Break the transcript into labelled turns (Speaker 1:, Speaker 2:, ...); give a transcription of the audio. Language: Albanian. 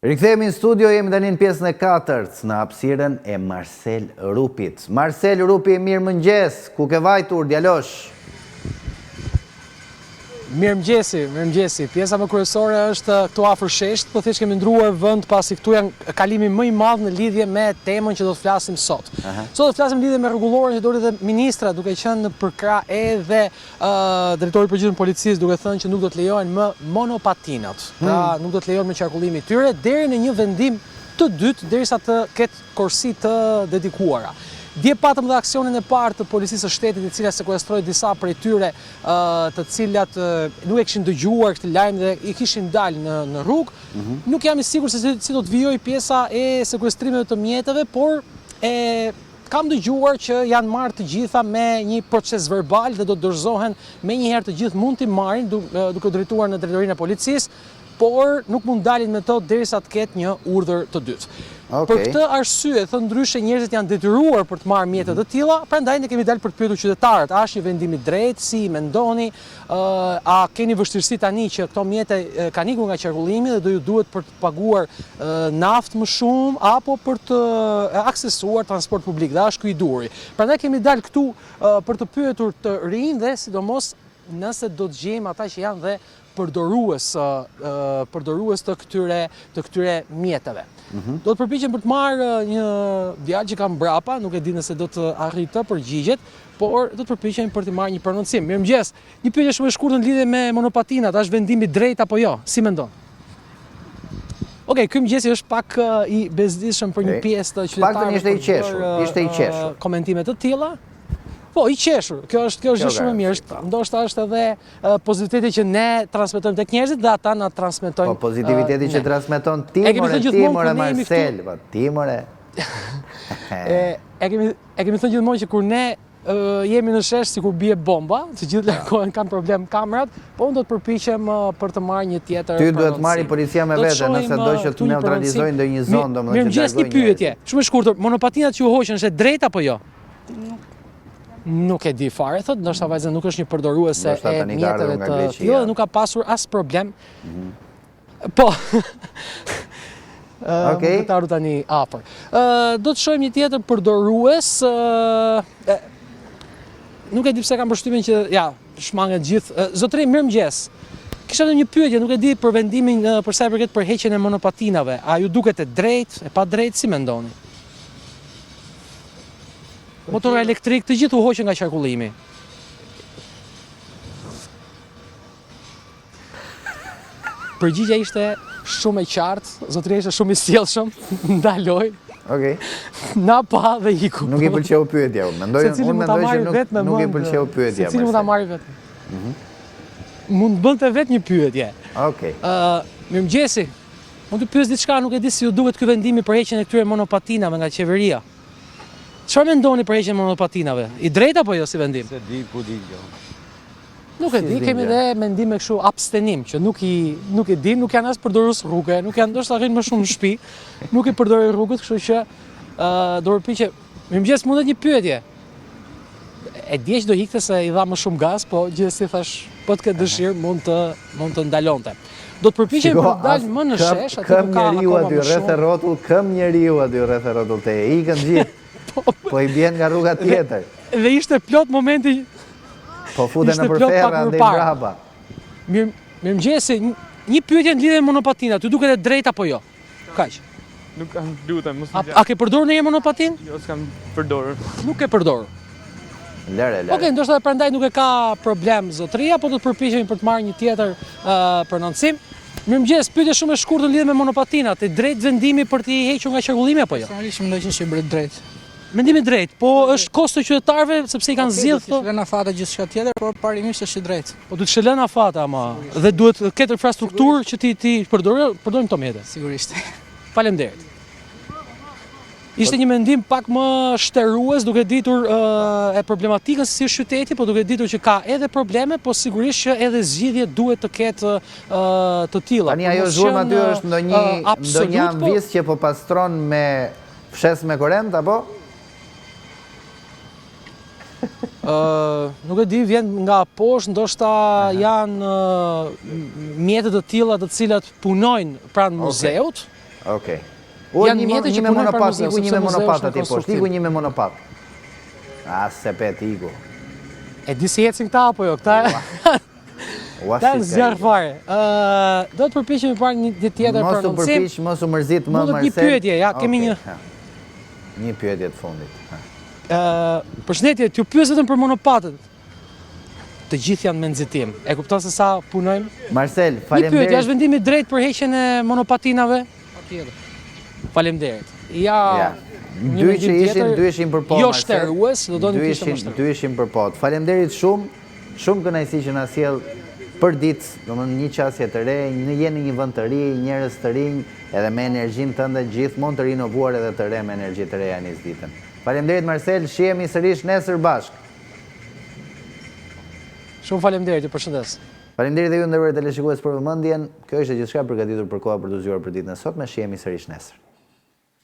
Speaker 1: Rikthehemi në studio, jemi tani në pjesën e 4 në hapësirën e Marcel Rupit. Marcel Rupi, mirëmëngjes, ku ke vajtur, djalosh?
Speaker 2: Mirëmëngjesi. Pjesa më kryesore është këtu afër shesht, po thjesht kemi ndruar vend pasi këtu janë kalimi më i madh në lidhje me temën që do të flasim sot. Sot do të flasim lidhje me rregulloren që doli dhe ministra, duke qenë në përkrah edhe drejtori i përgjithshëm të policisë, duke thënë që nuk do të lejohen më monopatinat. Pra nuk do të lejohen më qarkullimi i tyre deri në një vendim të dytë, derisa të ketë korsi të dedikuara. Dje patëm dhe aksionin e parë të policisë së shtetit, i cila sekuestroi disa prej tyre të cilat nuk e kishin dëgjuar këtë lajm dhe i kishin dalë në rrugë. Nuk jam i sigurt se si do të vijojë pjesa e sekuestrimeve të mjeteve, por kam dëgjuar që janë marrë të gjitha me një proces verbal dhe do të dorëzohen menjëherë të gjithë mund t'i marrin duke drejtuar në drejtorinë e policisë, por nuk mund dalin me to derisa të ketë një urdhër të dytë. Për këtë arsye, thënë ndryshe, njerëzit janë detyruar për të marrë mjete të tilla, prandaj ne kemi dalë për të pyetur qytetarët, a është një vendim i drejtë, si mendoni, a keni vështirësi tani që këto mjete kanë ikur nga qarkullimi dhe do ju duhet për të paguar naftë më shumë apo për të aksesuar transport publik, dhe është ky i duri. Prandaj kemi dalë këtu për të pyetur të rinj dhe sidomos nëse do të gjejmë ata që janë dhe përdorues të këtyre mjeteve. Do të përpiqem për të marrë një djalë që kam mbrapa, nuk e di nëse do të arrijë të përgjigjet, por do të përpiqem për të marrë një prononcim. Mirëmëngjes. Një pyetje shumë e shkurtër në lidhje me monopatinat, a është vendimi i drejtë apo jo? Si mendon? Okej, ky mëngjesi është pak i bezdishëm për një pjesë të qytetarëve.
Speaker 1: Ishte i qeshur.
Speaker 2: Komentime të tilla. Po, i qeshur. Kjo është shumë e mirë. Ndoshta është edhe pozitiviteti që ne transmetojmë tek njerëzit dhe ata na transmetojnë.
Speaker 1: Po, pozitiviteti që transmeton timore Marcel, po timore.
Speaker 2: E kemi thënë gjithmonë që kur ne jemi në shesh sikur bie bomba, të gjithë largohen, kanë problem kamerat, po unë do të përpiqem për të marrë një tjetër.
Speaker 1: Ty duhet marrë policia me vete nëse do që të neutralizojnë ndonjë zonë, domethënë.
Speaker 2: Mirëmëngjes, një pyetje. Shumë e shkurtër, monopatinat që u hoqën është e drejtë apo jo? Nuk e di fare, thot, ndoshta vajza nuk është një përdoruese e mjeteve të tilla dhe nuk ka pasur as problem. Po.
Speaker 1: Okej.
Speaker 2: Do të arru tani afër. Do të shohim një tjetër përdorues. Nuk e di pse kam përshtypjen që shmanget gjithë. Zotëri, mirëmëngjes. Kisha një pyetje, nuk e di për vendimin për sa i përket përheqjen e monopatinave. A ju duket e drejtë, e pa drejtë, si mendoni? Motor elektrik, të gjithë u hoqën nga qarkullimi. Përgjigja ishte shumë e qartë, zotëria ishte shumë i sjellshëm, ndaloj.
Speaker 1: Okej.
Speaker 2: Na pa dhe iku.
Speaker 1: Nuk i pëlqeu pyetja, unë mendoj që nuk i pëlqeu pyetja.
Speaker 2: Secili mund ta marrë vetë. Mund bënte vetë një pyetje.
Speaker 1: Okej.
Speaker 2: Mirëmëngjesi. Mund të pyes diçka, nuk e di si ju duket ky vendimi për heqjen e këtyre monopatinave nga qeveria. Çfarë mendoni për heqjen e monopatinave? I drejtë apo jo si vendim?
Speaker 3: Se di ku di jo.
Speaker 2: Nuk e di, kemi dhe mendime kështu abstenim, që nuk e dim, nuk janë as përdorues rruge, nuk janë ndoshta rrin më shumë në shtëpi, nuk i përdorin rrugët, kështu që do përpiqem. Mirëmëngjes, mundet një pyetje. E di që do ikte se i dha më shumë gaz, po gjithsesi thash, po të ketë dëshirë mund të ndalonte. Do të përpiqem për të dalë më në shesh, aty ku ka akoma më shumë.
Speaker 1: Këm njeriu aty rreth rrotull te ikën gjithë. Po i bjen nga rruga tjetër.
Speaker 2: Dhe ishte plot momenti.
Speaker 1: Po futen në përferra ndaj mbrapa.
Speaker 2: Mirëmëngjesi, një pyetje në lidhje me monopatinat, ju duket e drejtë apo jo? Kaq.
Speaker 3: Nuk kam lutem, mos.
Speaker 2: A ke përdorur ndonjë monopatin?
Speaker 3: Jo, s'kam përdorur.
Speaker 2: Nuk e përdor.
Speaker 1: Lere.
Speaker 2: Okej, ndoshta prandaj nuk e ka problem zotëria, po do të përpiqemi për të marrë një tjetër prononcim. Mirëmëngjes, pyetje shumë e shkurtër në lidhje me monopatinat, e drejtë vendimi për t'i hequr nga qarkullimi apo jo?
Speaker 4: Personalisht mendoj që është i drejtë.
Speaker 2: Mendimi drejt, po është kosto qytetarëve sepse i kanë zgjedhur
Speaker 4: këto. Shëlen afata gjithçka tjetër, por parimisht është i drejtë.
Speaker 2: Po duhet shëlen afata ama dhe duhet ketë infrastrukturë që ti përdorim këto mjete.
Speaker 4: Sigurisht.
Speaker 2: Faleminderit. Ishte një mendim pak më shtërues, duke ditur e problematikën se si është qyteti, po duke ditur që ka edhe probleme, po sigurisht që edhe zgjidhje duhet të ketë të tilla.
Speaker 1: Tani ajo zhurma aty është ndonjë anvis që po pastron me fshes me korrent apo?
Speaker 2: Nuk e di, vjen nga poshtë, ndoshta janë mjete të tilla të cilat punojnë pranë muzeut,
Speaker 1: Okej.
Speaker 2: Janë mjete që
Speaker 1: një me
Speaker 2: punojnë për
Speaker 1: monopat,
Speaker 2: muzikë,
Speaker 1: iku një
Speaker 2: sepse
Speaker 1: me
Speaker 2: muzeu
Speaker 1: monopat
Speaker 2: është në
Speaker 1: aty poshtë,
Speaker 2: konstruktiv.
Speaker 1: iku një me monopat. Se pet iku.
Speaker 2: E di si ecin këta apo jo? Këta
Speaker 1: Ua
Speaker 2: ta
Speaker 1: si
Speaker 2: në
Speaker 1: ka
Speaker 2: zjarë
Speaker 1: iku.
Speaker 2: fare. Do të përpiqemi të parë një tjetër
Speaker 1: Mos u
Speaker 2: prononcim.
Speaker 1: përpiq, mos u mërzit më
Speaker 2: Mundet një
Speaker 1: Marcel.
Speaker 2: pyetje, ja, kemi
Speaker 1: Okej,
Speaker 2: një.
Speaker 1: ha. Një pyetje të fundit. Ha.
Speaker 2: Përshëndetje, t'ju pyes vetëm për monopatët. Të gjithë janë me nxitim. E kupton se sa punojmë?
Speaker 1: Marcel,
Speaker 2: Një pyetje,
Speaker 1: faleminderit.
Speaker 2: është vendimi drejt për heqjen e monopatinave?
Speaker 4: Patjetër.
Speaker 2: Faleminderit.
Speaker 1: Ja.
Speaker 2: një
Speaker 1: Dy
Speaker 2: mendim
Speaker 1: që ishin,
Speaker 2: tjetër,
Speaker 1: dy ishin për po,
Speaker 2: jo
Speaker 1: Marcel.
Speaker 2: shtrues, do të
Speaker 1: Dy
Speaker 2: kishte më shtrues.
Speaker 1: Dy ishin për po. Faleminderit shumë. Shumë kënaqësi që na sjell për ditë, domethënë një qasje të re, jeni një vend të ri, njerëz të rinj, edhe me energjinë tënde gjithmonë të rinovuar edhe të re me energji të reja nis ditën. Faleminderit Marcel, shihemi sërish nesër bashk.
Speaker 2: Shumë faleminderit, ju përshëndes.
Speaker 1: Faleminderit dhe ju nderuar teleshikues për vëmendjen. Kjo ishte gjithçka përgatitur për koha për të zgjuar për ditën e sotme. Shihemi sërish nesër.